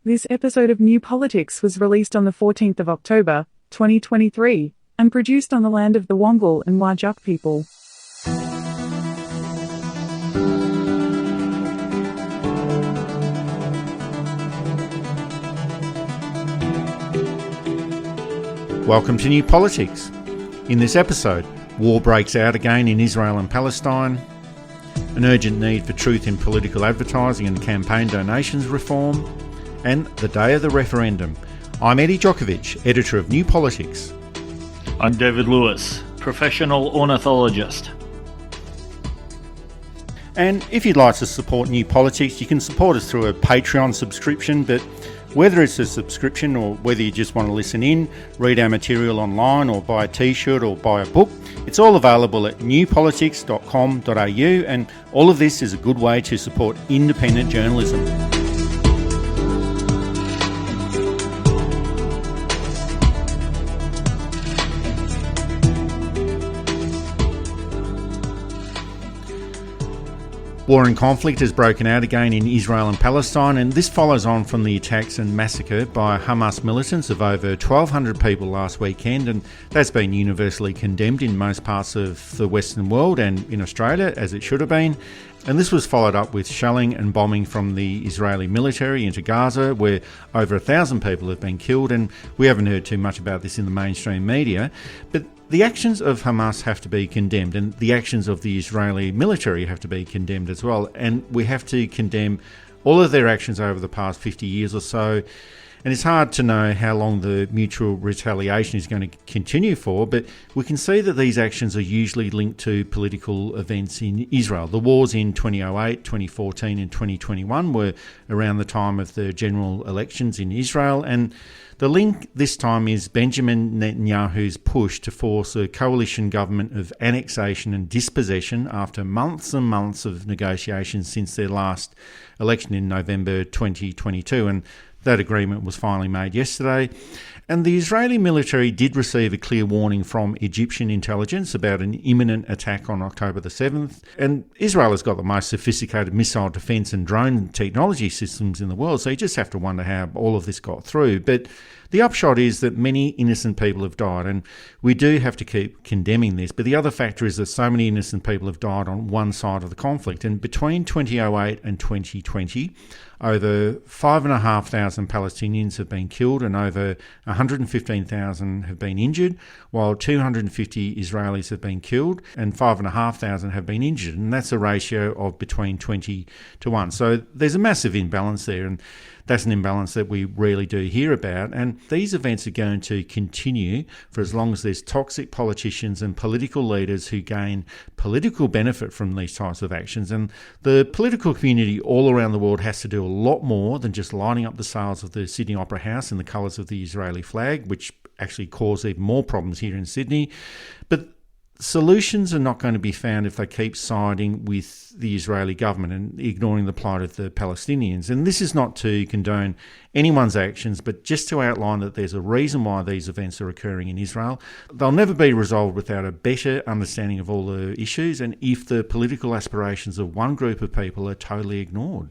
This episode of New Politics was released on the 14th of October, 2023, and produced on the land of the Wongal and Whadjuk people. Welcome to New Politics. In this episode, war breaks out again in Israel and Palestine, an urgent need for truth in political advertising and campaign donations reform, and the day of the referendum. I'm Eddie Djokovic, editor of New Politics. I'm David Lewis, professional ornithologist. And if you'd like to support New Politics, you can support us through a Patreon subscription, but whether it's a subscription or whether you just want to listen in, read our material online or buy a t-shirt or buy a book, it's all available at newpolitics.com.au, and all of this is a good way to support independent journalism. War and conflict has broken out again in Israel and Palestine, and this follows on from the attacks and massacre by Hamas militants of over 1,200 people last weekend, and that's been universally condemned in most parts of the Western world and in Australia, as it should have been. And this was followed up with shelling and bombing from the Israeli military into Gaza, where over 1,000 people have been killed, and we haven't heard too much about this in the mainstream media. But the actions of Hamas have to be condemned, and the actions of the Israeli military have to be condemned as well. And we have to condemn all of their actions over the past 50 years or so. And it's hard to know how long the mutual retaliation is going to continue for, but we can see that these actions are usually linked to political events in Israel. The wars in 2008, 2014 and 2021 were around the time of the general elections in Israel, and the link this time is Benjamin Netanyahu's push to force a coalition government of annexation and dispossession after months and months of negotiations since their last election in November 2022. And that agreement was finally made yesterday. And the Israeli military did receive a clear warning from Egyptian intelligence about an imminent attack on October the 7th. And Israel has got the most sophisticated missile defence and drone technology systems in the world, so you just have to wonder how all of this got through. But the upshot is that many innocent people have died, and we do have to keep condemning this. But the other factor is that so many innocent people have died on one side of the conflict. And between 2008 and 2020, over 5,500 Palestinians have been killed and over 115,000 have been injured, while 250 Israelis have been killed and 5,500 have been injured. And that's a ratio of between 20 to 1. So there's a massive imbalance there, and that's an imbalance that we rarely do hear about. And these events are going to continue for as long as there's toxic politicians and political leaders who gain political benefit from these types of actions. And the political community all around the world has to do a lot more than just lining up the sails of the Sydney Opera House in the colours of the Israeli flag, which actually caused even more problems here in Sydney. But solutions are not going to be found if they keep siding with the Israeli government and ignoring the plight of the Palestinians. And this is not to condone anyone's actions, but just to outline that there's a reason why these events are occurring in Israel. They'll never be resolved without a better understanding of all the issues, and if the political aspirations of one group of people are totally ignored.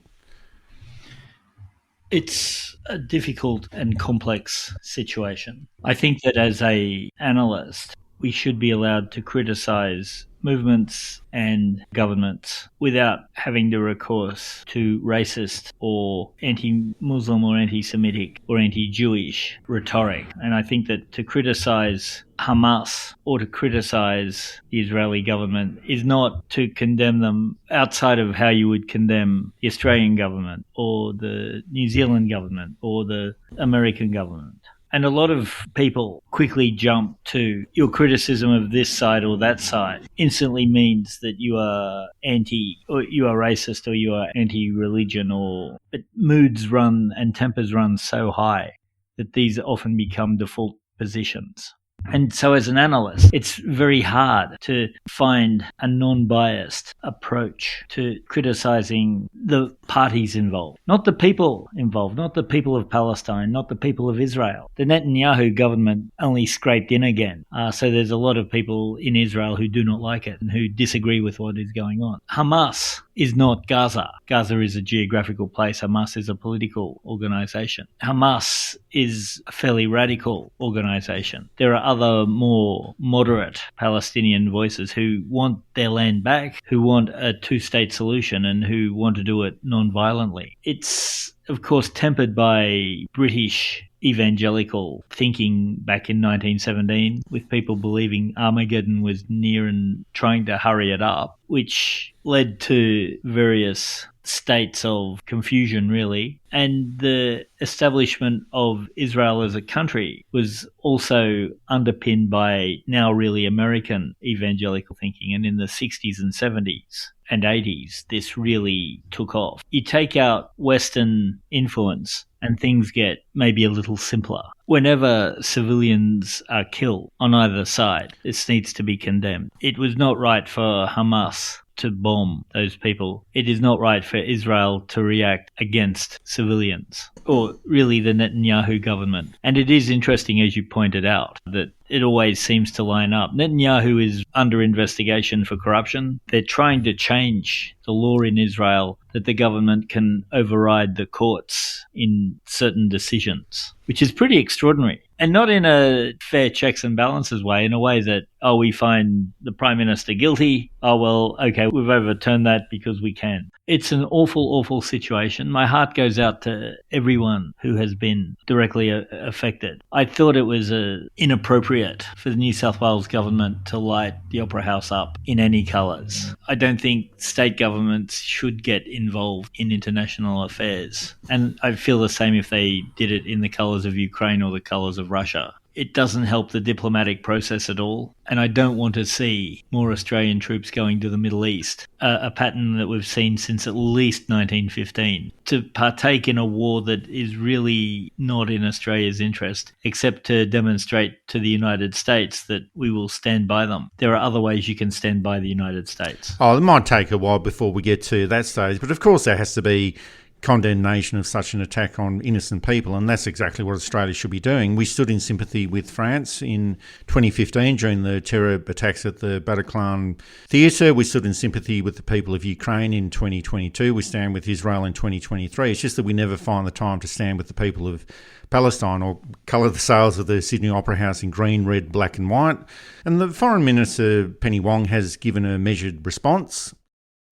It's a difficult and complex situation. I think that as an analyst, we should be allowed to criticise movements and governments without having to recourse to racist or anti-Muslim or anti-Semitic or anti-Jewish rhetoric. And I think that to criticise Hamas or to criticise the Israeli government is not to condemn them outside of how you would condemn the Australian government or the New Zealand government or the American government. And a lot of people quickly jump to your criticism of this side or that side instantly means that you are anti or you are racist or you are anti-religion, or but moods run and tempers run so high that these often become default positions. And so as an analyst, it's very hard to find a non-biased approach to criticising the parties involved. Not the people involved, not the people of Palestine, not the people of Israel. The Netanyahu government only scraped in again. So there's a lot of people in Israel who do not like it and who disagree with what is going on. Hamas is not Gaza. Gaza is a geographical place. Hamas is a political organisation. Hamas is a fairly radical organisation. There are other more moderate Palestinian voices who want their land back, who want a two-state solution, and who want to do it non-violently. It's, of course, tempered by British evangelical thinking back in 1917, with people believing Armageddon was near and trying to hurry it up, which led to various states of confusion, really. And the establishment of Israel as a country was also underpinned by now really American evangelical thinking. And in the 60s and 70s and 80s, this really took off. You take out Western influence and things get maybe a little simpler. Whenever civilians are killed on either side, this needs to be condemned. It was not right for Hamas to bomb those people. It is not right for Israel to react against civilians, or really the Netanyahu government. And it is interesting, as you pointed out, that it always seems to line up. Netanyahu is under investigation for corruption. They're trying to change the law in Israel that the government can override the courts in certain decisions, which is pretty extraordinary. And not in a fair checks and balances way, in a way that, oh, we find the Prime Minister guilty. Oh, well, okay, we've overturned that because we can. It's an awful, awful situation. My heart goes out to everyone who has been directly affected. I thought it was inappropriate for the New South Wales government to light the Opera House up in any colours. I don't think state governments should get involved in international affairs. And I feel the same if they did it in the colours of Ukraine or the colours of Russia. It doesn't help the diplomatic process at all. And I don't want to see more Australian troops going to the Middle East, a pattern that we've seen since at least 1915, to partake in a war that is really not in Australia's interest, except to demonstrate to the United States that we will stand by them. There are other ways you can stand by the United States. Oh, it might take a while before we get to that stage, but of course there has to be condemnation of such an attack on innocent people, and that's exactly what Australia should be doing. We stood in sympathy with France in 2015 during the terror attacks at the Bataclan Theatre. We stood in sympathy with the people of Ukraine in 2022. We stand with Israel in 2023. It's just that we never find the time to stand with the people of Palestine or colour the sails of the Sydney Opera House in green, red, black and white. And the Foreign Minister, Penny Wong, has given a measured response.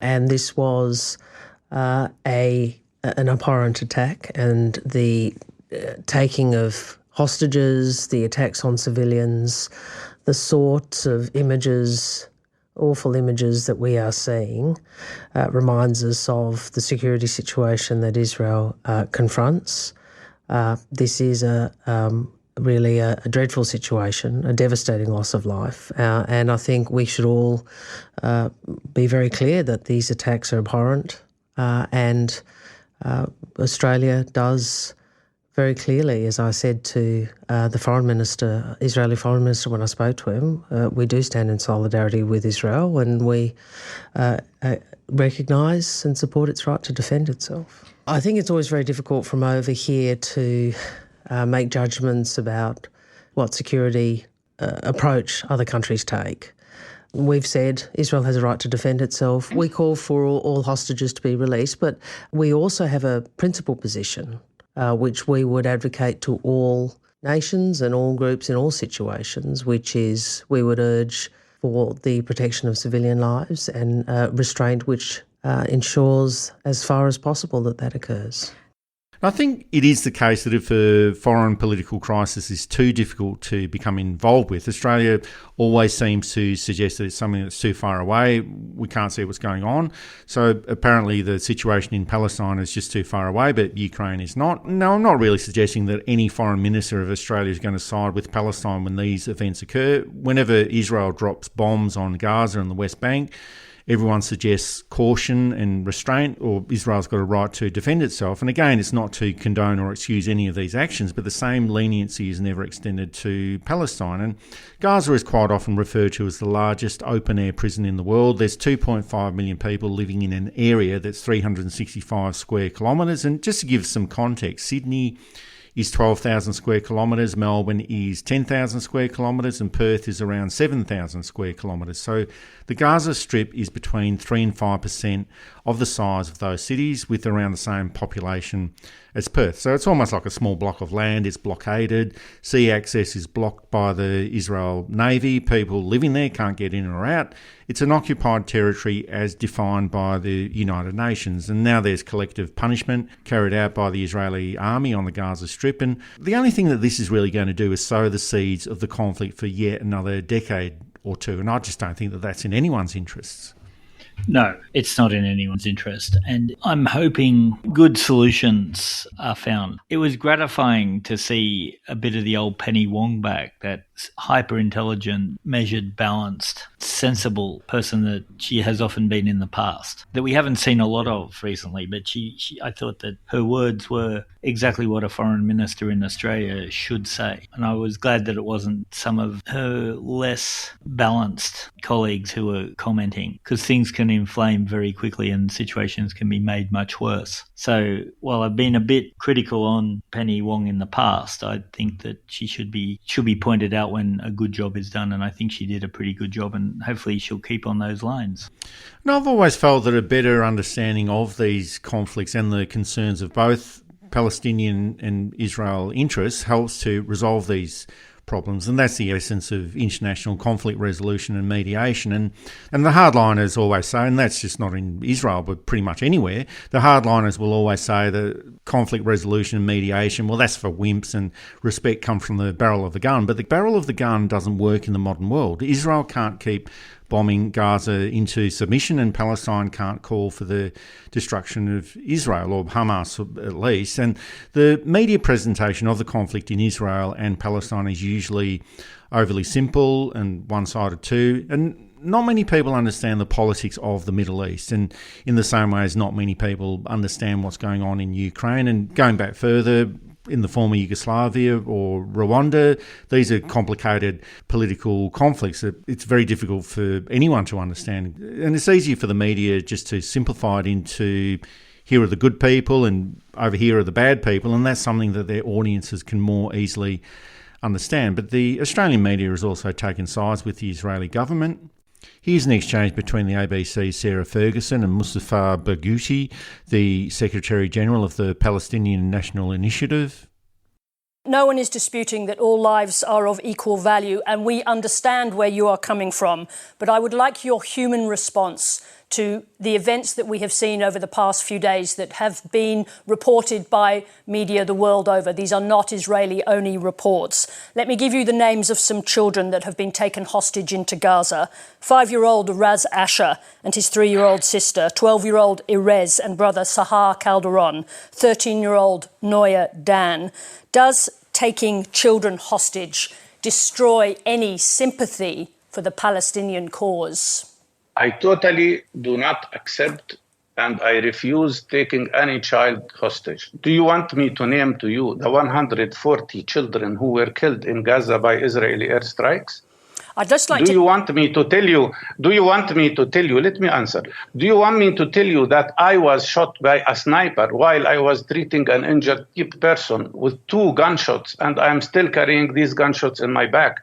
And this was an abhorrent attack, and the taking of hostages, the attacks on civilians, the sorts of images, awful images that we are seeing reminds us of the security situation that Israel confronts. This is really a dreadful situation, a devastating loss of life. And I think we should all be very clear that these attacks are abhorrent, and Australia does very clearly, as I said to the Foreign Minister, Israeli Foreign Minister, when I spoke to him, we do stand in solidarity with Israel, and we recognise and support its right to defend itself. I think it's always very difficult from over here to make judgments about what security approach other countries take. We've said Israel has a right to defend itself. We call for all hostages to be released, but we also have a principal position which we would advocate to all nations and all groups in all situations, which is we would urge for the protection of civilian lives and restraint which ensures as far as possible that occurs. I think it is the case that if a foreign political crisis is too difficult to become involved with, Australia always seems to suggest that it's something that's too far away. We can't see what's going on. So apparently the situation in Palestine is just too far away, but Ukraine is not. No, I'm not really suggesting that any foreign minister of Australia is going to side with Palestine when these events occur. Whenever Israel drops bombs on Gaza and the West Bank, everyone suggests caution and restraint, or Israel's got a right to defend itself. And again, it's not to condone or excuse any of these actions, but the same leniency is never extended to Palestine. And Gaza is quite often referred to as the largest open-air prison in the world. There's 2.5 million people living in an area that's 365 square kilometres. And just to give some context, Sydney is 12,000 square kilometres, Melbourne is 10,000 square kilometres, and Perth is around 7,000 square kilometres. So the Gaza Strip is between 3 and 5% of the size of those cities, with around the same population as Perth. So it's almost like a small block of land. It's blockaded. Sea access is blocked by the Israel Navy. People living there can't get in or out. It's an occupied territory as defined by the United Nations. And now there's collective punishment carried out by the Israeli army on the Gaza Strip. And the only thing that this is really going to do is sow the seeds of the conflict for yet another decade or two. And I just don't think that that's in anyone's interests. No, it's not in anyone's interest. And I'm hoping good solutions are found. It was gratifying to see a bit of the old Penny Wong back, that hyper-intelligent, measured, balanced, sensible person that she has often been in the past, that we haven't seen a lot of recently. But I thought that her words were exactly what a foreign minister in Australia should say. And I was glad that it wasn't some of her less balanced colleagues who were commenting, because things can inflame very quickly and situations can be made much worse. So while I've been a bit critical on Penny Wong in the past, I think that she should be pointed out when a good job is done, and I think she did a pretty good job, and hopefully she'll keep on those lines. And I've always felt that a better understanding of these conflicts and the concerns of both Palestinian and Israel interests helps to resolve these problems, and that's the essence of international conflict resolution and mediation. And the hardliners always say, and that's just not in Israel but pretty much anywhere, the hardliners will always say that conflict resolution and mediation, well, that's for wimps and respect comes from the barrel of the gun. But the barrel of the gun doesn't work in the modern world. Israel can't keep bombing Gaza into submission, and Palestine can't call for the destruction of Israel, or Hamas at least. And the media presentation of the conflict in Israel and Palestine is usually overly simple and one-sided too. And not many people understand the politics of the Middle East, and in the same way as not many people understand what's going on in Ukraine. And going back further, in the former Yugoslavia or Rwanda, these are complicated political conflicts that it's very difficult for anyone to understand. And it's easy for the media just to simplify it into, here are the good people and over here are the bad people, and that's something that their audiences can more easily understand. But the Australian media has also taken sides with the Israeli government. Here's an exchange between the ABC's Sarah Ferguson and Mustafa Barghouti, the Secretary-General of the Palestinian National Initiative. No one is disputing that all lives are of equal value, and we understand where you are coming from. But I would like your human response to the events that we have seen over the past few days that have been reported by media the world over. These are not Israeli-only reports. Let me give you the names of some children that have been taken hostage into Gaza. 5-year-old Raz Asher and his 3-year-old sister, 12-year-old Erez and brother Sahar Calderon, 13-year-old Noya Dan. Does taking children hostage destroy any sympathy for the Palestinian cause? I totally do not accept and I refuse taking any child hostage. Do you want me to name to you the 140 children who were killed in Gaza by Israeli airstrikes? I'd just like Do you want me to tell you? Let me answer. Do you want me to tell you that I was shot by a sniper while I was treating an injured person with 2 gunshots, and I'm still carrying these gunshots in my back?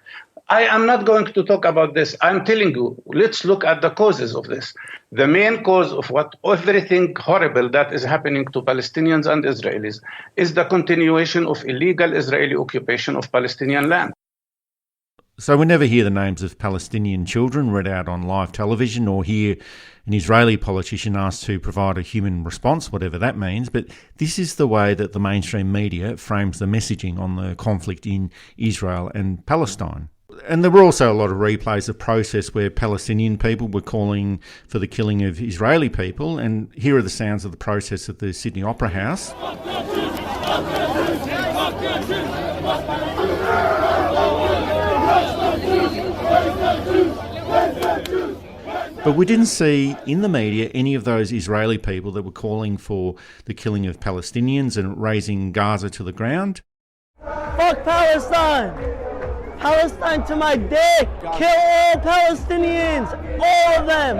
I am not going to talk about this. I'm telling you, let's look at the causes of this. The main cause of everything horrible that is happening to Palestinians and Israelis is the continuation of illegal Israeli occupation of Palestinian land. So we never hear the names of Palestinian children read out on live television or hear an Israeli politician asked to provide a human response, whatever that means. But this is the way that the mainstream media frames the messaging on the conflict in Israel and Palestine. And there were also a lot of replays of protests where Palestinian people were calling for the killing of Israeli people. And here are the sounds of the protests at the Sydney Opera House. But we didn't see in the media any of those Israeli people that were calling for the killing of Palestinians and razing Gaza to the ground. Fuck Palestine! Palestine to my dick! Kill all Palestinians! All of them!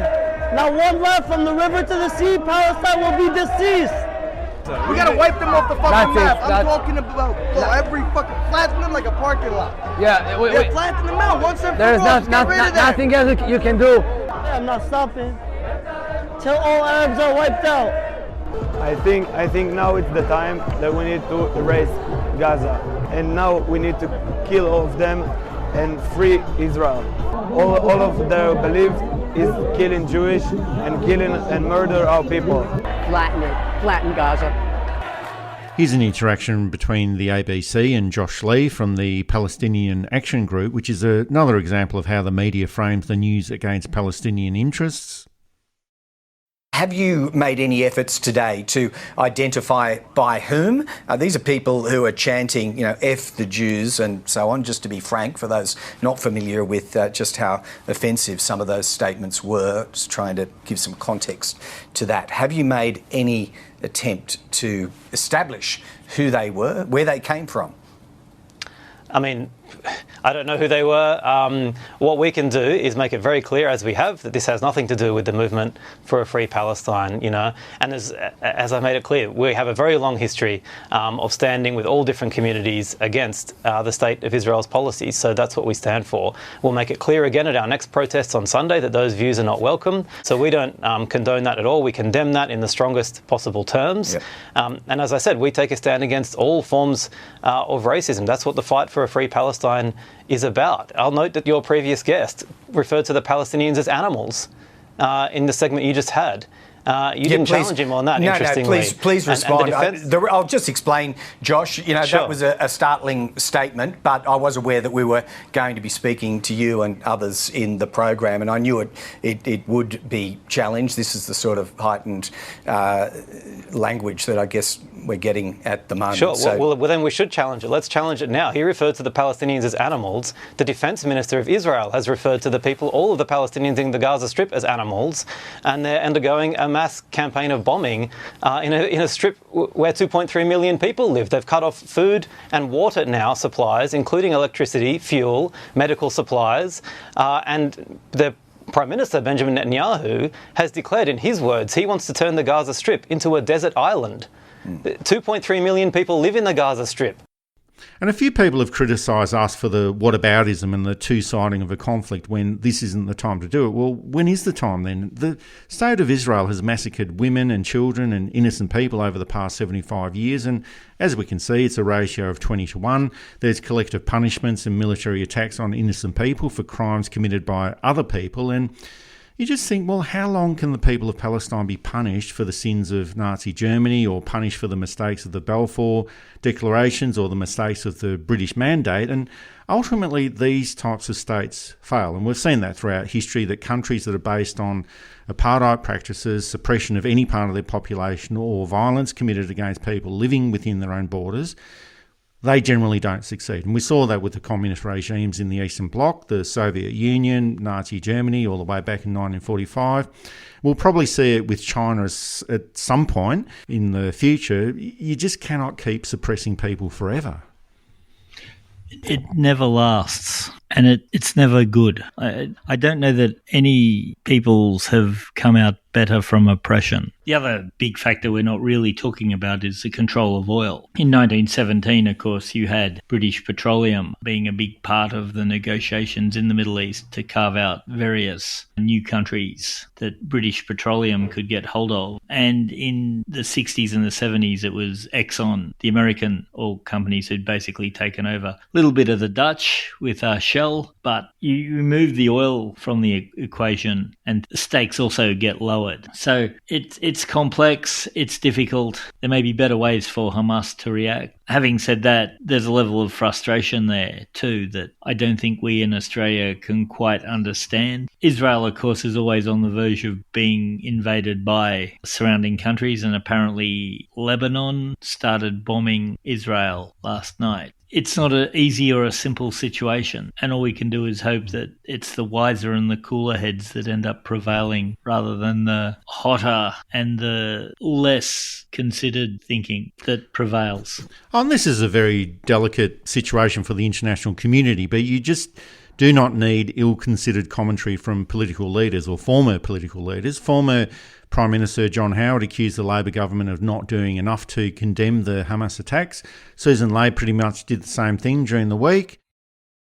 Not one left from the river to the sea. Palestine will be deceased! We gotta wipe them off the fucking map. I'm talking about every fucking flatten them like a parking lot. Yeah, flatten them out once and for all. there's Nothing else you can do. I'm not stopping till all Arabs are wiped out. I think now it's the time that we need to erase Gaza, and now we need to kill all of them and free Israel. All of their belief is killing Jewish and killing and murder our people. Flatten Gaza. Here's an interaction between the ABC and Josh Lee from the Palestinian Action Group, which is another example of how the media frames the news against Palestinian interests. Have you made any efforts today to identify by whom? These are people who are chanting, F the Jews and so on, just to be frank, for those not familiar with just how offensive some of those statements were, just trying to give some context to that. Have you made any attempt to establish who they were, where they came from? I mean, I don't know who they were. What we can do is make it very clear, as we have, that this has nothing to do with the movement for a free Palestine, And as I made it clear, we have a very long history of standing with all different communities against the state of Israel's policies. So that's what we stand for. We'll make it clear again at our next protests on Sunday that those views are not welcome. So we don't condone that at all. We condemn that in the strongest possible terms. Yep. And as I said, we take a stand against all forms of racism. That's what the fight for a free Palestine is about. I'll note that your previous guest referred to the Palestinians as animals in the segment you just had. You didn't challenge him on that, interestingly. No, please respond. I'll just explain, Josh. Sure. That was a startling statement, but I was aware that we were going to be speaking to you and others in the program, and I knew it would be challenged. This is the sort of heightened language that I guess we're getting at the moment. Sure. Well, then we should challenge it. Let's challenge it now. He referred to the Palestinians as animals. The Defence Minister of Israel has referred to all of the Palestinians in the Gaza Strip as animals, and they're undergoing a mass campaign of bombing in a strip where 2.3 million people live. They've cut off food and water now supplies, including electricity, fuel, medical supplies, and the Prime Minister, Benjamin Netanyahu, has declared in his words he wants to turn the Gaza Strip into a desert island. 2.3 million people live in the Gaza Strip. And a few people have criticised us for the whataboutism and the two-siding of a conflict when this isn't the time to do it. Well, when is the time then? The State of Israel has massacred women and children and innocent people over the past 75 years, and as we can see, it's a ratio of 20-1. There's collective punishments and military attacks on innocent people for crimes committed by other people, and you just think, well, how long can the people of Palestine be punished for the sins of Nazi Germany, or punished for the mistakes of the Balfour declarations or the mistakes of the British Mandate? And ultimately, these types of states fail. And we've seen that throughout history, that countries that are based on apartheid practices, suppression of any part of their population, or violence committed against people living within their own borders, they generally don't succeed. And we saw that with the communist regimes in the Eastern Bloc, the Soviet Union, Nazi Germany, all the way back in 1945. We'll probably see it with China at some point in the future. You just cannot keep suppressing people forever. It never lasts, and it's never good. I don't know that any peoples have come out better from oppression. The other big factor we're not really talking about is the control of oil. In 1917, of course, you had British Petroleum being a big part of the negotiations in the Middle East to carve out various new countries that British Petroleum could get hold of. And in the 60s and the 70s, it was Exxon, the American oil companies, who'd basically taken over a little bit of the Dutch with Shell, but you remove the oil from the equation and the stakes also get lowered. So it's complex, it's difficult. There may be better ways for Hamas to react. Having said that, there's a level of frustration there too that I don't think we in Australia can quite understand. Israel, of course, is always on the verge of being invaded by surrounding countries, and apparently Lebanon started bombing Israel last night. It's not an easy or a simple situation. And all we can do is hope that it's the wiser and the cooler heads that end up prevailing rather than the hotter and the less considered thinking that prevails. And this is a very delicate situation for the international community, but you just do not need ill-considered commentary from political leaders or former political leaders. Former Prime Minister John Howard accused the Labor government of not doing enough to condemn the Hamas attacks. Susan Ley pretty much did the same thing during the week.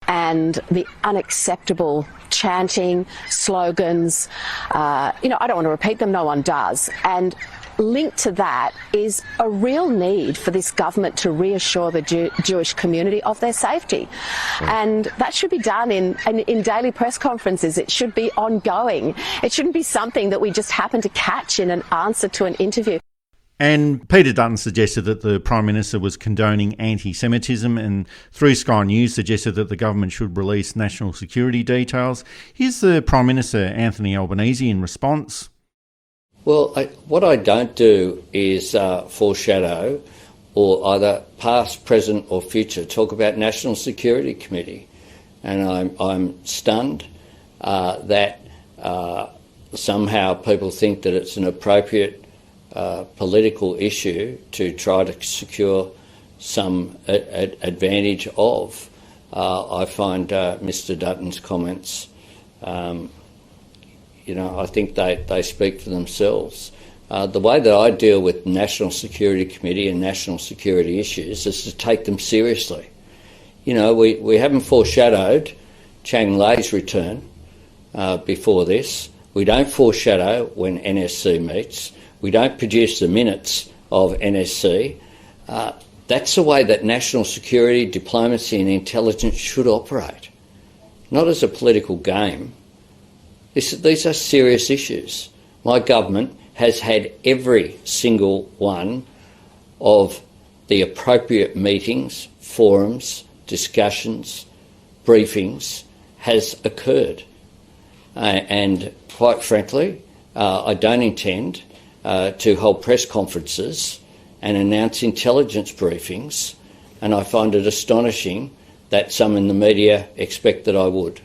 And the unacceptable chanting, slogans, I don't want to repeat them, no one does. And linked to that is a real need for this government to reassure the Jewish community of their safety. And that should be done in daily press conferences. It should be ongoing. It shouldn't be something that we just happen to catch in an answer to an interview. And Peter Dutton suggested that the Prime Minister was condoning anti-Semitism, and through Sky News suggested that the government should release national security details. Here's the Prime Minister, Anthony Albanese, in response. Well, what I don't do is foreshadow or either past, present or future talk about National Security Committee. And I'm stunned that somehow people think that it's an appropriate political issue to try to secure some advantage of. I find Mr Dutton's comments I think they speak for themselves. The way that I deal with National Security Committee and national security issues is to take them seriously. We haven't foreshadowed Chang Lei's return before this. We don't foreshadow when NSC meets. We don't produce the minutes of NSC. That's the way that national security, diplomacy and intelligence should operate, not as a political game. These are serious issues. My government has had every single one of the appropriate meetings, forums, discussions, briefings has occurred. And quite frankly, I don't intend to hold press conferences and announce intelligence briefings, and I find it astonishing that some in the media expect that I would.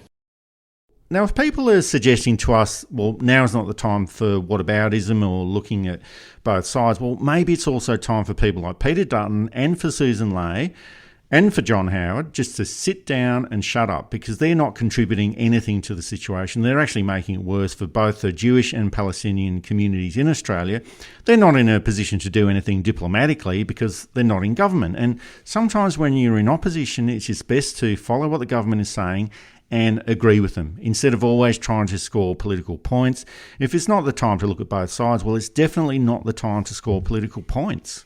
Now, if people are suggesting to us, well, now is not the time for whataboutism or looking at both sides, well, maybe it's also time for people like Peter Dutton and for Susan Ley and for John Howard just to sit down and shut up, because they're not contributing anything to the situation. They're actually making it worse for both the Jewish and Palestinian communities in Australia. They're not in a position to do anything diplomatically because they're not in government. And sometimes when you're in opposition, it's just best to follow what the government is saying and agree with them, instead of always trying to score political points. If it's not the time to look at both sides, well, it's definitely not the time to score political points.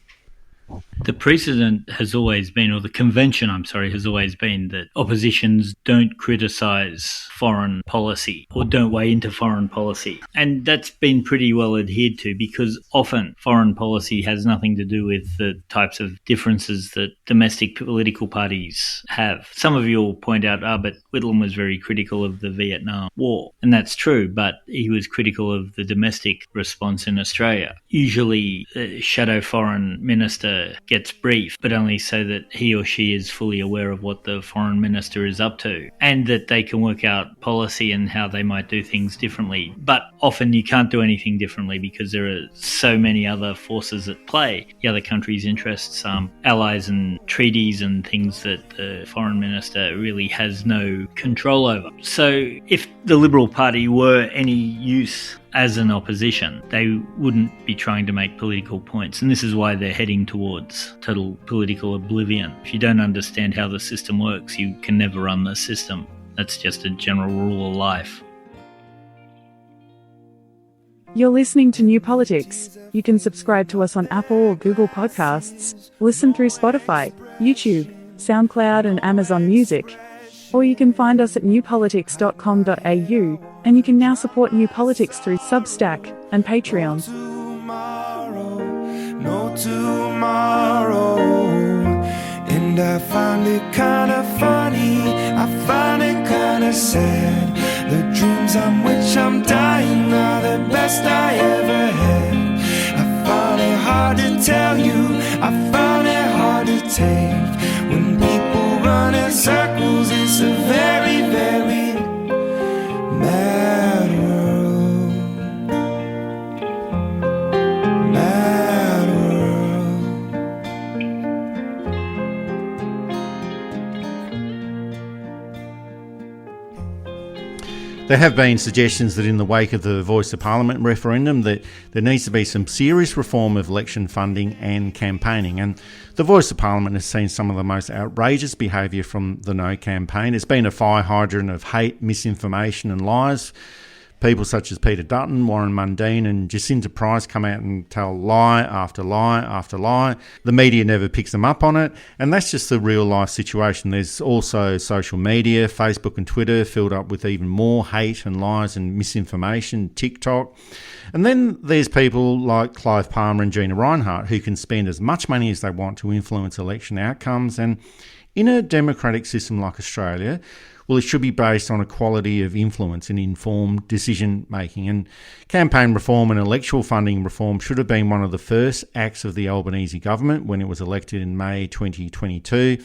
The precedent has always been, or the convention, has always been that oppositions don't criticise foreign policy or don't weigh into foreign policy. And that's been pretty well adhered to, because often foreign policy has nothing to do with the types of differences that domestic political parties have. Some of you will point out, but Whitlam was very critical of the Vietnam War. And that's true, but he was critical of the domestic response in Australia. Usually, a shadow foreign minister gets briefed, but only so that he or she is fully aware of what the foreign minister is up to, and that they can work out policy and how they might do things differently. But often you can't do anything differently because there are so many other forces at play. The other country's interests, allies and treaties and things that the foreign minister really has no control over. So if the Liberal Party were any use as an opposition, they wouldn't be trying to make political points. And this is why they're heading towards total political oblivion. If you don't understand how the system works, you can never run the system. That's just a general rule of life. You're listening to New Politics. You can subscribe to us on Apple or Google Podcasts, listen through Spotify, YouTube, SoundCloud and Amazon Music. Or you can find us at newpolitics.com.au, and you can now support New Politics through Substack and Patreon. No tomorrow, and I find it kind of funny, I find it kind of sad. The dreams on which I'm dying are the best I ever had. I find it hard to tell you, I find it hard to take. When people run in circles, it's a very, very There have been suggestions that in the wake of the Voice of Parliament referendum that there needs to be some serious reform of election funding and campaigning. And the Voice of Parliament has seen some of the most outrageous behaviour from the No campaign. It's been a fire hydrant of hate, misinformation and lies. People such as Peter Dutton, Warren Mundine and Jacinta Price come out and tell lie after lie after lie. The media never picks them up on it, and that's just the real life situation. There's also social media, Facebook and Twitter filled up with even more hate and lies and misinformation, TikTok. And then there's people like Clive Palmer and Gina Rinehart who can spend as much money as they want to influence election outcomes. And in a democratic system like Australia, well, it should be based on equality of influence and informed decision-making. And campaign reform and electoral funding reform should have been one of the first acts of the Albanese government when it was elected in May 2022.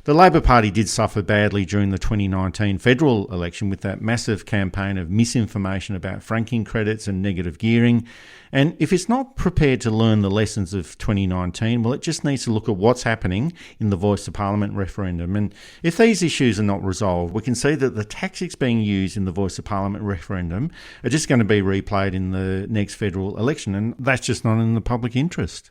The Labor Party did suffer badly during the 2019 federal election with that massive campaign of misinformation about franking credits and negative gearing. And if it's not prepared to learn the lessons of 2019, well, it just needs to look at what's happening in the Voice of Parliament referendum. And if these issues are not resolved, we can see that the tactics being used in the Voice of Parliament referendum are just going to be replayed in the next federal election. And that's just not in the public interest.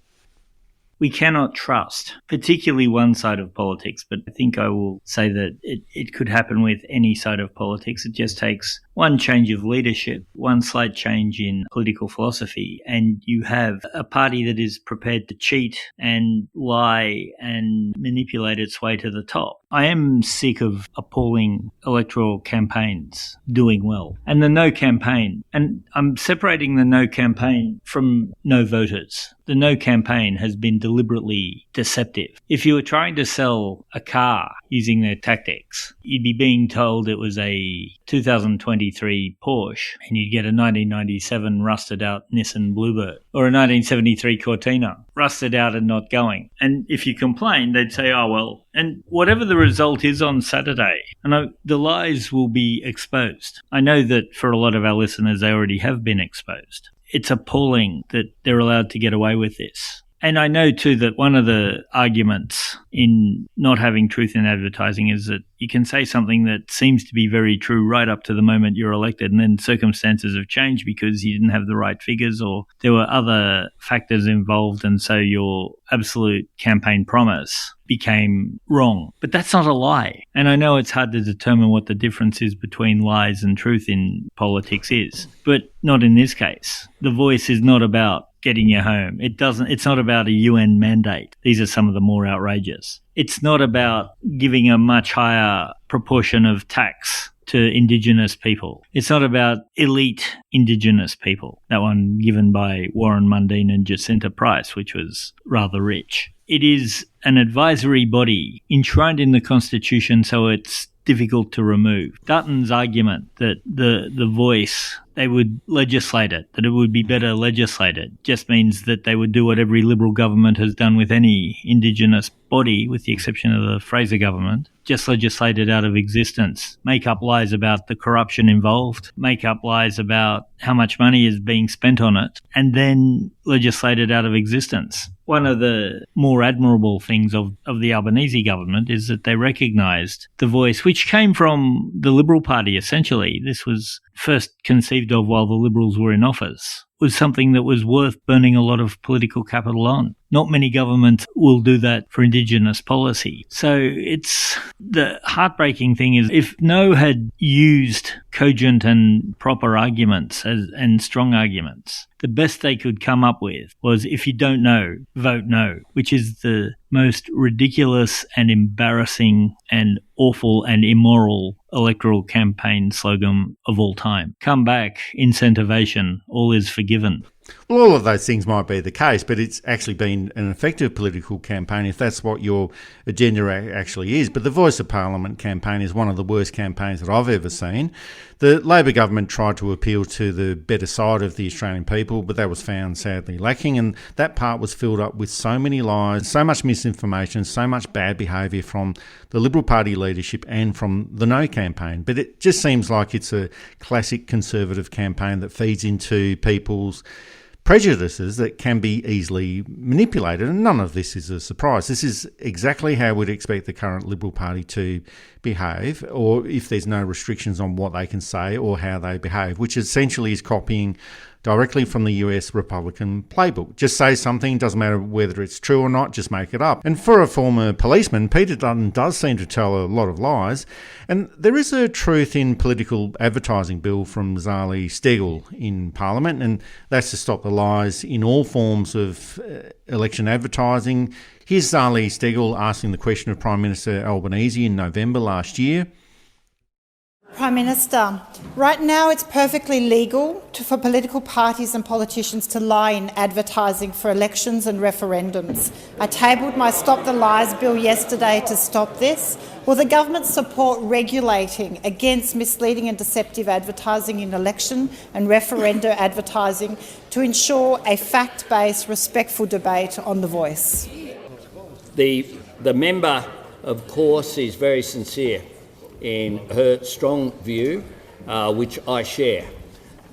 We cannot trust, particularly one side of politics, but I think I will say that it could happen with any side of politics. It just takes one change of leadership, one slight change in political philosophy, and you have a party that is prepared to cheat and lie and manipulate its way to the top. I am sick of appalling electoral campaigns doing well. And the No campaign, and I'm separating the No campaign from no voters. The No campaign has been deliberately deceptive. If you were trying to sell a car using their tactics, you'd be being told it was a 2023 Porsche and you'd get a 1997 rusted out Nissan Bluebird or a 1973 Cortina, rusted out and not going. And if you complain, they'd say, oh, well, and whatever the result is on Saturday, the lies will be exposed. I know that for a lot of our listeners, they already have been exposed. It's appalling that they're allowed to get away with this. And I know too that one of the arguments in not having truth in advertising is that you can say something that seems to be very true right up to the moment you're elected, and then circumstances have changed because you didn't have the right figures or there were other factors involved, and so your absolute campaign promise became wrong. But that's not a lie. And I know it's hard to determine what the difference is between lies and truth in politics is, but not in this case. The Voice is not about getting you home. It's not about a UN mandate. These are some of the more outrageous. It's not about giving a much higher proportion of tax to Indigenous people. It's not about elite Indigenous people. That one given by Warren Mundine and Jacinta Price, which was rather rich. It is an advisory body enshrined in the Constitution, so it's difficult to remove. Dutton's argument that the Voice, they would legislate it, that it would be better legislated, just means that they would do what every Liberal government has done with any Indigenous body, with the exception of the Fraser government, just legislate it out of existence, make up lies about the corruption involved, make up lies about how much money is being spent on it, and then legislate it out of existence. One of the more admirable things of the Albanese government is that they recognised the Voice, which came from the Liberal Party essentially. This was first conceived of while the Liberals were in office, was something that was worth burning a lot of political capital on. Not many governments will do that for Indigenous policy. So it's the heartbreaking thing is if No had used cogent and proper arguments and strong arguments, the best they could come up with was, if you don't know, vote no, which is the most ridiculous and embarrassing and awful and immoral electoral campaign slogan of all time. Come back, incentivation, all is forgiven. Well, all of those things might be the case, but it's actually been an effective political campaign if that's what your agenda actually is. But the Voice of Parliament campaign is one of the worst campaigns that I've ever seen. The Labor government tried to appeal to the better side of the Australian people, but that was found sadly lacking, and that part was filled up with so many lies, so much misinformation, so much bad behaviour from the Liberal Party leadership and from the No campaign. But it just seems like it's a classic Conservative campaign that feeds into people's prejudices that can be easily manipulated, and none of this is a surprise. This is exactly how we'd expect the current Liberal Party to behave, or if there's no restrictions on what they can say or how they behave, which essentially is copying directly from the US Republican playbook. Just say something, doesn't matter whether it's true or not, just make it up. And for a former policeman, Peter Dutton does seem to tell a lot of lies. And there is a truth in political advertising bill from Zali Steggall in Parliament, and that's to stop the lies in all forms of election advertising. Here's Zali Steggall asking the question of Prime Minister Albanese in November last year. Prime Minister, right now it's perfectly legal for political parties and politicians to lie in advertising for elections and referendums. I tabled my Stop the Lies bill yesterday to stop this. Will the government support regulating against misleading and deceptive advertising in election and referenda advertising to ensure a fact-based, respectful debate on The Voice? The member, of course, is very sincere in her strong view, which I share,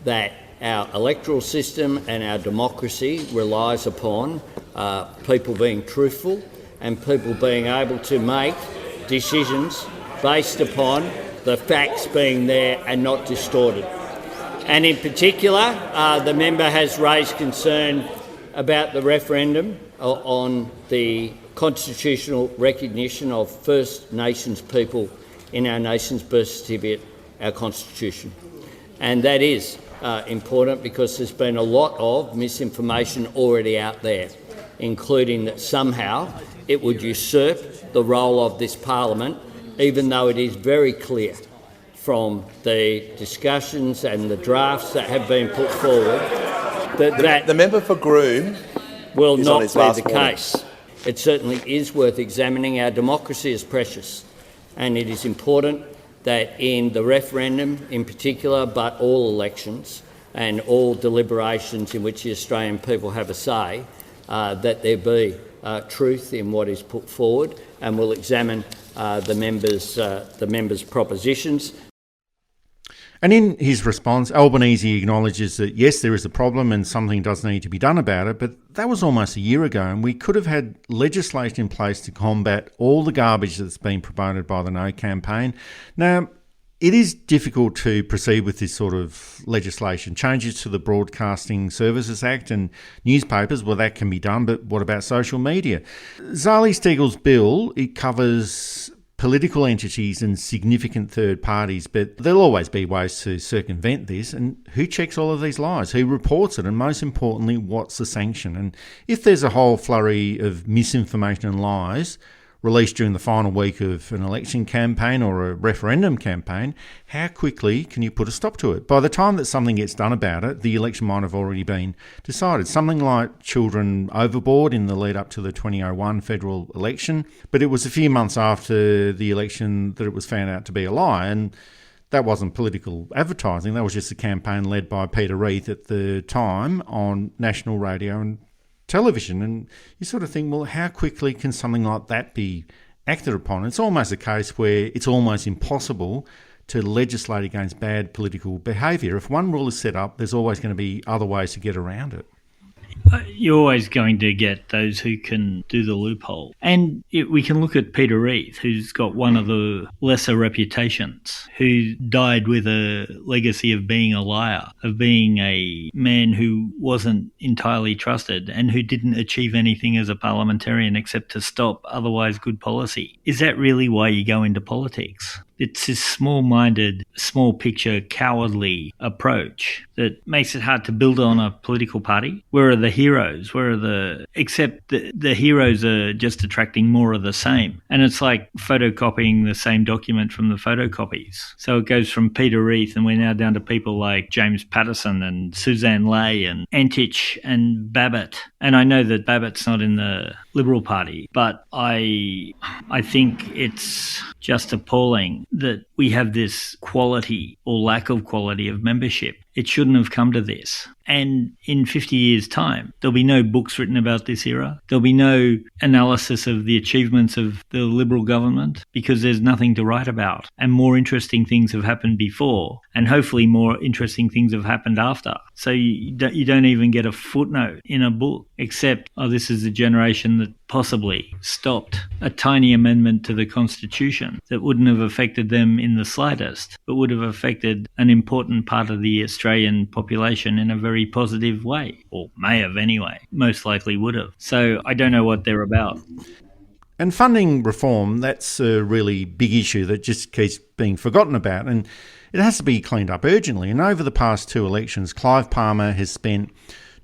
that our electoral system and our democracy relies upon people being truthful and people being able to make decisions based upon the facts being there and not distorted. And in particular, the member has raised concern about the referendum on the constitutional recognition of First Nations people in our nation's birth certificate, our constitution. And that is important because there's been a lot of misinformation already out there, including that somehow it would usurp the role of this parliament, even though it is very clear from the discussions and the drafts that have been put forward that the member for Groom will not be the case. It certainly is worth examining. Our democracy is precious. And it is important that in the referendum in particular, but all elections and all deliberations in which the Australian people have a say, that there be truth in what is put forward, and we'll examine the members' propositions. And in his response, Albanese acknowledges that yes, there is a problem and something does need to be done about it, but that was almost a year ago, and we could have had legislation in place to combat all the garbage that's been promoted by the No campaign. Now, it is difficult to proceed with this sort of legislation. Changes to the Broadcasting Services Act and newspapers, well, that can be done, but what about social media? Zali Steggall's bill, it covers political entities and significant third parties, but there'll always be ways to circumvent this. And who checks all of these lies? Who reports it? And most importantly, what's the sanction? And if there's a whole flurry of misinformation and lies released during the final week of an election campaign or a referendum campaign, how quickly can you put a stop to it? By the time that something gets done about it, the election might have already been decided. Something like children overboard in the lead up to the 2001 federal election, but it was a few months after the election that it was found out to be a lie, and that wasn't political advertising. That was just a campaign led by Peter Reith at the time on national radio and television. And you sort of think, well, how quickly can something like that be acted upon? It's almost a case where it's almost impossible to legislate against bad political behaviour. If one rule is set up, there's always going to be other ways to get around it. You're always going to get those who can do the loophole. And we can look at Peter Reith, who's got one of the lesser reputations, who died with a legacy of being a liar, of being a man who wasn't entirely trusted and who didn't achieve anything as a parliamentarian except to stop otherwise good policy. Is that really why you go into politics? It's this small-minded, small-picture, cowardly approach that makes it hard to build on a political party. Where are the heroes? Except the heroes are just attracting more of the same. And it's like photocopying the same document from the photocopies. So it goes from Peter Reith, and we're now down to people like James Patterson and Suzanne Ley and Antich and Babbitt. And I know that Babbitt's not in the Liberal Party, but I think it's just appalling that we have this quality or lack of quality of membership it shouldn't have come to this. And in 50 years' time, there'll be no books written about this era. There'll be no analysis of the achievements of the Liberal government because there's nothing to write about. And more interesting things have happened before, and hopefully more interesting things have happened after. So you don't even get a footnote in a book except, this is the generation that possibly stopped a tiny amendment to the Constitution that wouldn't have affected them in the slightest, but would have affected an important part of the Australian population in a very positive way, or may have anyway, most likely would have. So I don't know what they're about. And funding reform, that's a really big issue that just keeps being forgotten about, and it has to be cleaned up urgently. And over the past 2 elections, Clive Palmer has spent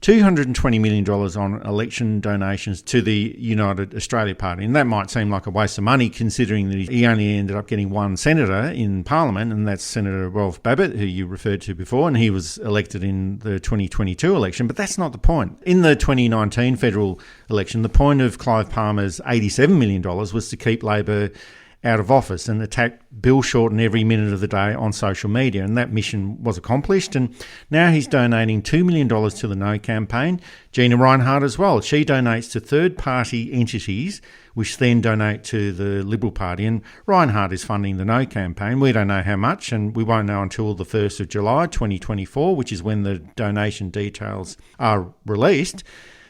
$220 million on election donations to the United Australia Party. And that might seem like a waste of money considering that he only ended up getting one senator in Parliament, and that's Senator Rolf Babbitt, who you referred to before, and he was elected in the 2022 election. But that's not the point. In the 2019 federal election, the point of Clive Palmer's $87 million was to keep Labor out of office and attack Bill Shorten every minute of the day on social media, and that mission was accomplished. And now he's donating $2 million to the No campaign. Gina Rinehart as well. She donates to third-party entities which then donate to the Liberal Party, and Rinehart is funding the No campaign. We don't know how much, and we won't know until the 1st of July 2024, which is when the donation details are released.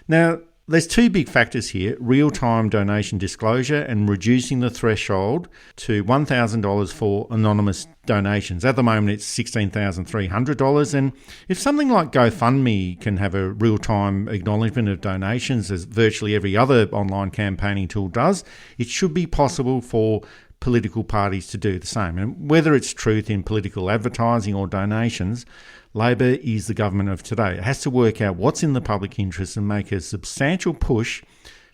Now, there's 2 big factors here: real-time donation disclosure and reducing the threshold to $1,000 for anonymous donations. At the moment, it's $16,300. And if something like GoFundMe can have a real-time acknowledgement of donations, as virtually every other online campaigning tool does, it should be possible for political parties to do the same. And whether it's truth in political advertising or donations, Labor is the government of today. It has to work out what's in the public interest and make a substantial push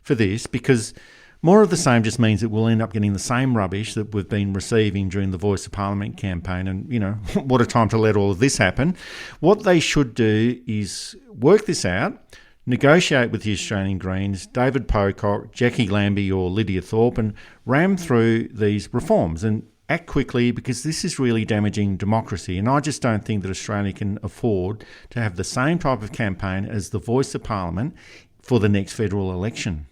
for this, because more of the same just means that we'll end up getting the same rubbish that we've been receiving during the Voice of Parliament campaign. And, what a time to let all of this happen. What they should do is work this out, negotiate with the Australian Greens, David Pocock, Jackie Lambie or Lydia Thorpe, and ram through these reforms and act quickly, because this is really damaging democracy. And I just don't think that Australia can afford to have the same type of campaign as the Voice of Parliament for the next federal election.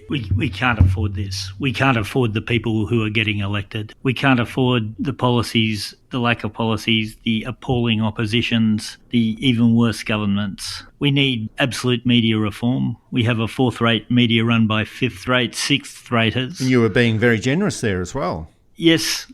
We can't afford this. We can't afford the people who are getting elected. We can't afford the policies, the lack of policies, the appalling oppositions, the even worse governments. We need absolute media reform. We have a fourth-rate media run by fifth-rate, sixth-raters. And you were being very generous there as well. Yes,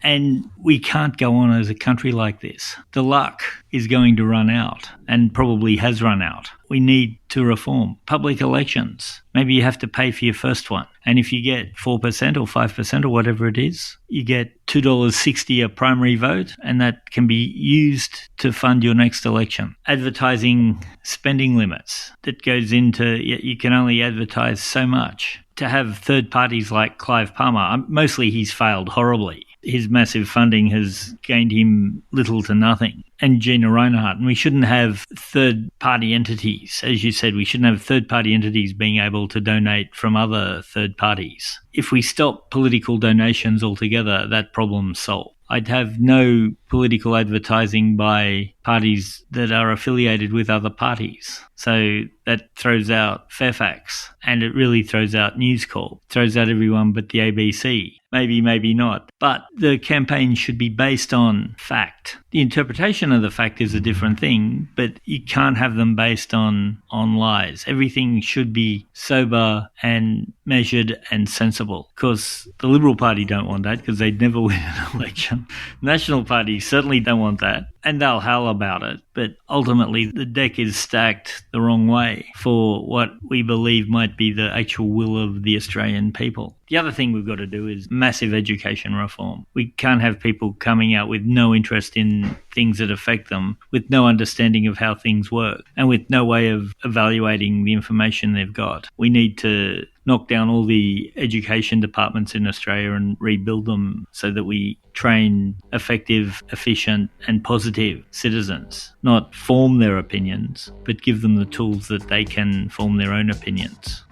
and we can't go on as a country like this. The luck is going to run out, and probably has run out. We need to reform public elections. Maybe you have to pay for your first one. And if you get 4% or 5% or whatever it is, you get $2.60 a primary vote, and that can be used to fund your next election. Advertising spending limits that goes into, you can only advertise so much. To have third parties like Clive Palmer, mostly he's failed horribly. His massive funding has gained him little to nothing. And Gina Rinehart. And we shouldn't have third-party entities. As you said, we shouldn't have third-party entities being able to donate from other third parties. If we stop political donations altogether, that problem's solved. I'd have no political advertising by parties that are affiliated with other parties. So that throws out Fairfax, and it really throws out News Corp, throws out everyone but the ABC. Maybe, maybe not. But the campaign should be based on fact. The interpretation of the fact is a different thing, but you can't have them based on lies. Everything should be sober and measured and sensible. Of course, the Liberal Party don't want that because they'd never win an election. National Party certainly don't want that, and they'll howl about it. But ultimately, the deck is stacked the wrong way for what we believe might be the actual will of the Australian people. The other thing we've got to do is massive education reform. We can't have people coming out with no interest in things that affect them, with no understanding of how things work, and with no way of evaluating the information they've got. We need to knock down all the education departments in Australia and rebuild them so that we train effective, efficient and positive citizens. Not form their opinions, but give them the tools that they can form their own opinions.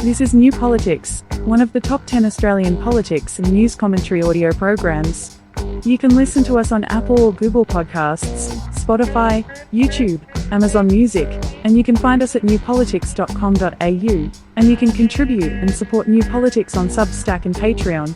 This is New Politics, one of the top 10 Australian politics and news commentary audio programs. You can listen to us on Apple or Google Podcasts, Spotify, YouTube, Amazon Music, and you can find us at newpolitics.com.au, and you can contribute and support New Politics on Substack and Patreon.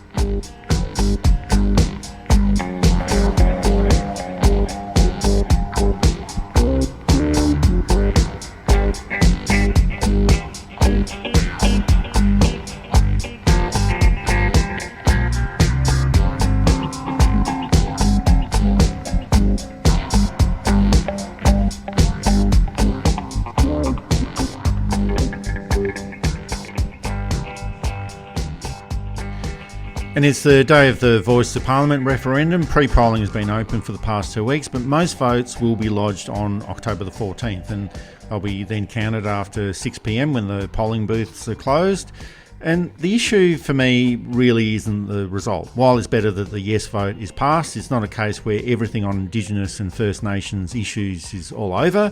And it's the day of the Voice to Parliament referendum. Pre-polling has been open for the past 2 weeks, but most votes will be lodged on October the 14th, and they'll be then counted after 6 p.m. when the polling booths are closed. And the issue for me really isn't the result. While it's better that the yes vote is passed, it's not a case where everything on Indigenous and First Nations issues is all over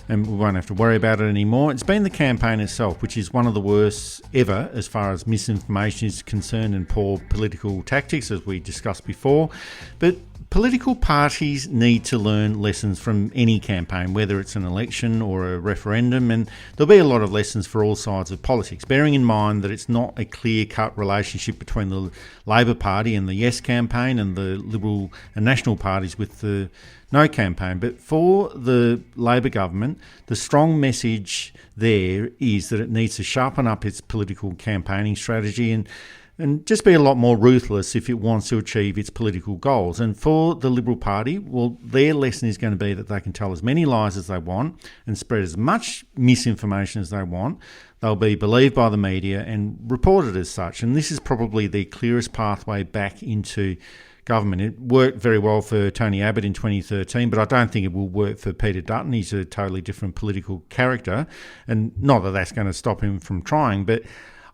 and we won't have to worry about it anymore. It's been the campaign itself, which is one of the worst ever as far as misinformation is concerned and poor political tactics, as we discussed before. But political parties need to learn lessons from any campaign, whether it's an election or a referendum, and there'll be a lot of lessons for all sides of politics, bearing in mind that it's not a clear-cut relationship between the Labor Party and the Yes campaign and the Liberal and National parties with the No campaign. But for the Labor government, the strong message there is that it needs to sharpen up its political campaigning strategy and just be a lot more ruthless if it wants to achieve its political goals. And for the Liberal Party, well, their lesson is going to be that they can tell as many lies as they want and spread as much misinformation as they want. They'll be believed by the media and reported as such. And this is probably the clearest pathway back into government. It worked very well for Tony Abbott in 2013, but I don't think it will work for Peter Dutton. He's a totally different political character, and not that that's going to stop him from trying, but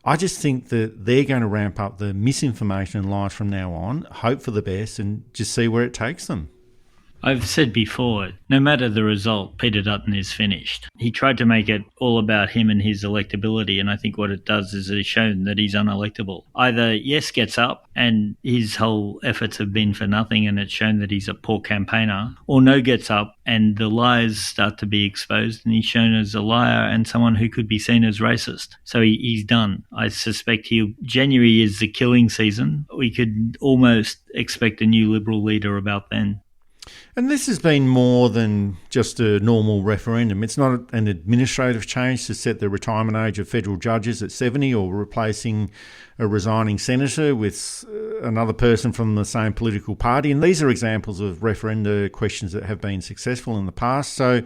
I just think that they're going to ramp up the misinformation and lies from now on, hope for the best, and just see where it takes them. I've said before, no matter the result, Peter Dutton is finished. He tried to make it all about him and his electability, and I think what it does is it's shown that he's unelectable. Either Yes gets up and his whole efforts have been for nothing and it's shown that he's a poor campaigner, or No gets up and the lies start to be exposed and he's shown as a liar and someone who could be seen as racist. So he's done. I suspect January is the killing season. We could almost expect a new Liberal leader about then. And this has been more than just a normal referendum. It's not an administrative change to set the retirement age of federal judges at 70 or replacing a resigning senator with another person from the same political party. And these are examples of referenda questions that have been successful in the past. So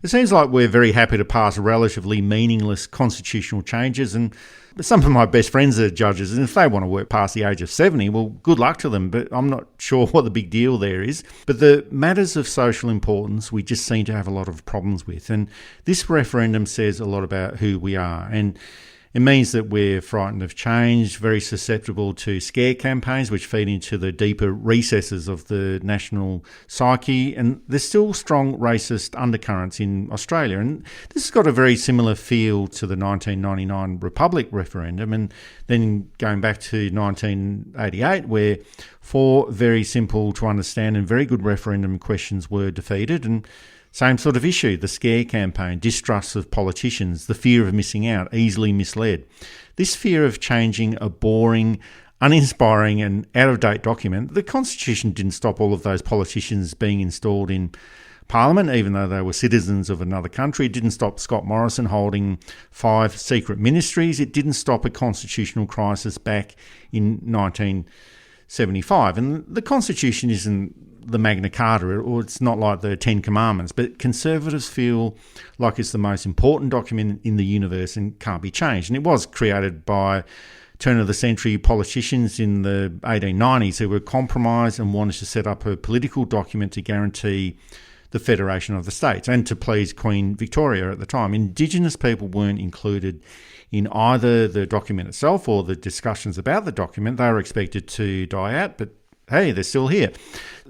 it seems like we're very happy to pass relatively meaningless constitutional changes, and some of my best friends are judges, and if they want to work past the age of 70, well, good luck to them, but I'm not sure what the big deal there is. But the matters of social importance, we just seem to have a lot of problems with, and this referendum says a lot about who we are, and it means that we're frightened of change, very susceptible to scare campaigns, which feed into the deeper recesses of the national psyche. And there's still strong racist undercurrents in Australia. And this has got a very similar feel to the 1999 Republic referendum. And then going back to 1988, where 4 very simple to understand and very good referendum questions were defeated. And same sort of issue, the scare campaign, distrust of politicians, the fear of missing out, easily misled. This fear of changing a boring, uninspiring and out-of-date document, the Constitution didn't stop all of those politicians being installed in Parliament, even though they were citizens of another country. It didn't stop Scott Morrison holding 5 secret ministries. It didn't stop a constitutional crisis back in 1975. And the Constitution isn't the Magna Carta, or it's not like the 10 Commandments, but Conservatives feel like it's the most important document in the universe and can't be changed. And it was created by turn-of-the-century politicians in the 1890s who were compromised and wanted to set up a political document to guarantee the federation of the states and to please Queen Victoria at the time. Indigenous people weren't included in either the document itself or the discussions about the document. They were expected to die out, but hey, they're still here.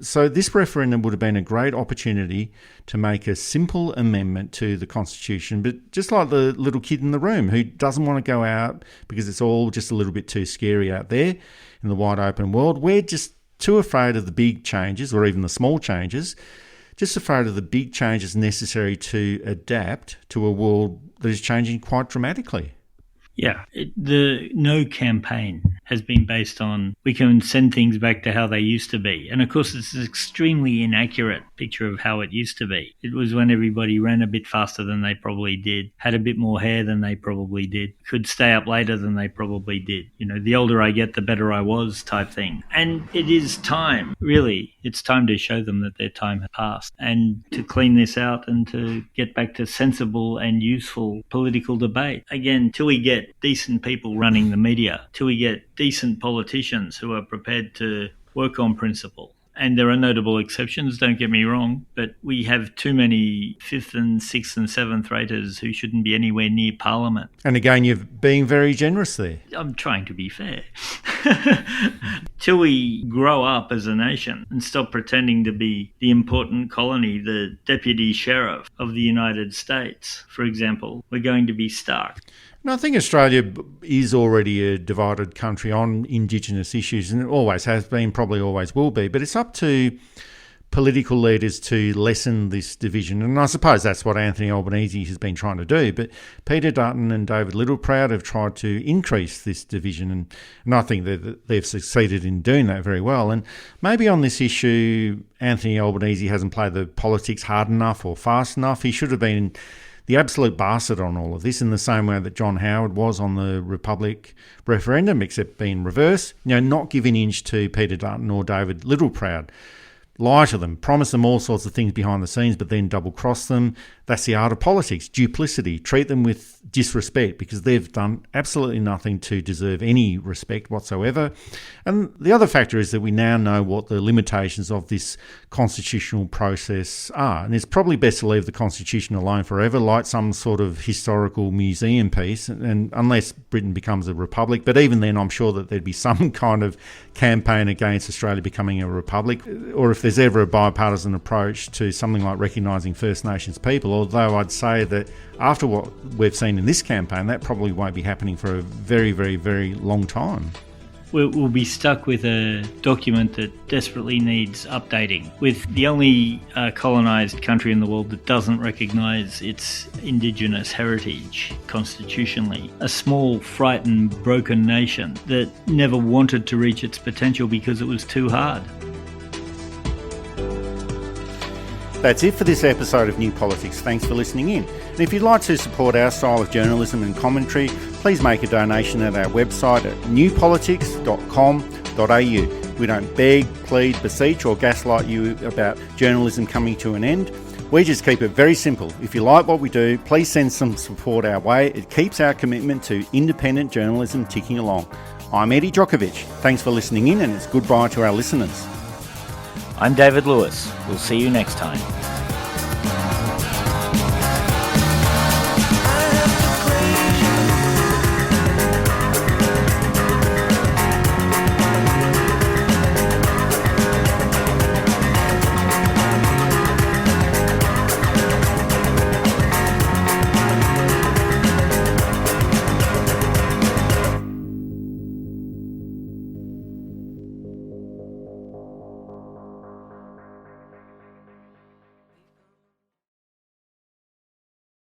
So this referendum would have been a great opportunity to make a simple amendment to the Constitution, but just like the little kid in the room who doesn't want to go out because it's all just a little bit too scary out there in the wide open world, we're just too afraid of the big changes or even the small changes, just afraid of the big changes necessary to adapt to a world that is changing quite dramatically. Yeah, no campaign has been based on we can send things back to how they used to be. And of course, it's an extremely inaccurate picture of how it used to be. It was when everybody ran a bit faster than they probably did, had a bit more hair than they probably did, could stay up later than they probably did. You know, the older I get, the better I was type thing. And it is time, really. It's time to show them that their time has passed and to clean this out and to get back to sensible and useful political debate. Again, till we get decent people running the media, till we get decent politicians who are prepared to work on principle. And there are notable exceptions, don't get me wrong, but we have too many 5th and 6th and 7th raters who shouldn't be anywhere near Parliament. And again, you're being very generous there. I'm trying to be fair. Till we grow up as a nation and stop pretending to be the important colony, the deputy sheriff of the United States, for example, we're going to be stuck. And I think Australia is already a divided country on Indigenous issues, and it always has been, probably always will be. But it's up to political leaders to lessen this division. And I suppose that's what Anthony Albanese has been trying to do. But Peter Dutton and David Littleproud have tried to increase this division, and I think that they've succeeded in doing that very well. And maybe on this issue, Anthony Albanese hasn't played the politics hard enough or fast enough. He should have been the absolute bastard on all of this, in the same way that John Howard was on the Republic referendum, except being reverse. You know, not give an inch to Peter Dutton or David Littleproud. Lie to them, promise them all sorts of things behind the scenes, but then double-cross them. That's the art of politics, duplicity. Treat them with disrespect because they've done absolutely nothing to deserve any respect whatsoever. And the other factor is that we now know what the limitations of this constitutional process are. And it's probably best to leave the Constitution alone forever, like some sort of historical museum piece, and unless Britain becomes a republic. But even then, I'm sure that there'd be some kind of campaign against Australia becoming a republic, or if there's ever a bipartisan approach to something like recognising First Nations people, although I'd say that after what we've seen in this campaign, that probably won't be happening for a very, very, very long time. We'll be stuck with a document that desperately needs updating, with the only colonised country in the world that doesn't recognise its Indigenous heritage constitutionally. A small, frightened, broken nation that never wanted to reach its potential because it was too hard. That's it for this episode of New Politics. Thanks for listening in. And if you'd like to support our style of journalism and commentary, please make a donation at our website at newpolitics.com.au. We don't beg, plead, beseech or gaslight you about journalism coming to an end. We just keep it very simple. If you like what we do, please send some support our way. It keeps our commitment to independent journalism ticking along. I'm Eddie Djokovic. Thanks for listening in, and it's goodbye to our listeners. I'm David Lewis. We'll see you next time.